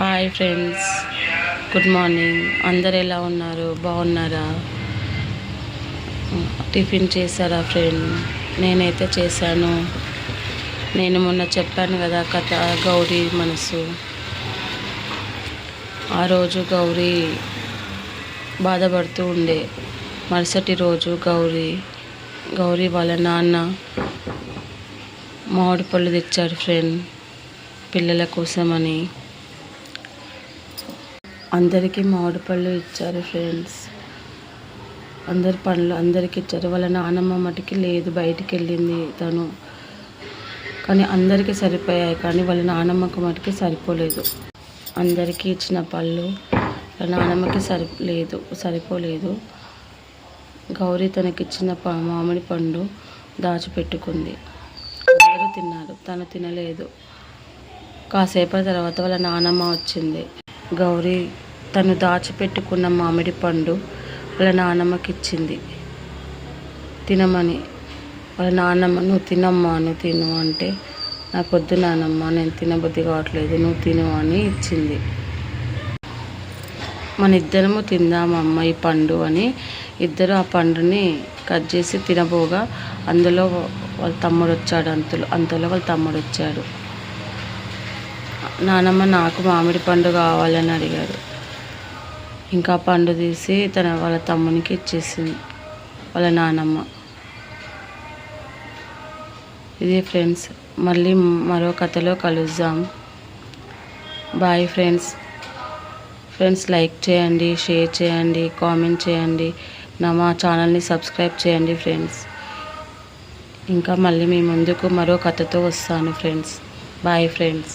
Hi friends, good morning. అందరు ఎలా ఉన్నారు? బాగున్నారా? టిఫిన్ చేశారా ఫ్రెండ్? నేనైతే చేశాను. నేను మొన్న చెప్పాను కదా కథ, గౌరీ మనసు. ఆ రోజు గౌరీ బాధపడుతూ ఉండే. మరుసటి రోజు గౌరీ వాళ్ళ నాన్న మామిడి పళ్ళు తెచ్చాడు ఫ్రెండ్, పిల్లల కోసమని. అందరికీ మామిడి పళ్ళు ఇచ్చారు ఫ్రెండ్స్. అందరి పళ్ళు అందరికి ఇచ్చారు. వాళ్ళ నాన్నమ్మ మటుకి లేదు, బయటికి వెళ్ళింది తను. కానీ అందరికీ సరిపోయాయి, కానీ వాళ్ళ నాన్నమ్మకు మటుకి సరిపోలేదు. అందరికీ ఇచ్చిన పళ్ళు వాళ్ళ నాన్నమ్మకి సరిపోలేదు. గౌరీ తనకిచ్చిన మామిడి పండు దాచిపెట్టుకుంది. అందరూ తిన్నారు, తను తినలేదు. కాసేపటి తర్వాత వాళ్ళ నాన్నమ్మ వచ్చింది. గౌరీ తను దాచిపెట్టుకున్న మామిడి పండు వాళ్ళ నాన్నమ్మకి ఇచ్చింది తినమని. వాళ్ళ నాన్నమ్మ, నువ్వు తినమ్మా, నువ్వు తిను అంటే, నాకు వద్దు నాన్నమ్మ, నేను తినబుద్ధి కావట్లేదు, నువ్వు తిను అని ఇచ్చింది. మన ఇద్దరము తిందామమ్మ ఈ పండు అని ఇద్దరు ఆ పండుని కట్ చేసి తినబోగా అందులో వాళ్ళ తమ్ముడు వచ్చాడు. అంతలో వాళ్ళ తమ్ముడు వచ్చాడు. నానమ్మ, నాకు మామిడి పండు కావాలని అడిగాడు. ఇంకా పండు తీసి వాళ్ళ తమ్మునికి ఇచ్చేసింది వాళ్ళ నానమ్మ. ఇది ఫ్రెండ్స్, మళ్ళీ మరో కథలో కలుద్దాం. Bye friends. లైక్ చేయండి, షేర్ చేయండి, కామెంట్ చేయండి, మా ఛానల్ని సబ్స్క్రైబ్ చేయండి ఫ్రెండ్స్. ఇంకా మళ్ళీ మీ ముందుకు మరో కథతో వస్తాను ఫ్రెండ్స్. Bye friends.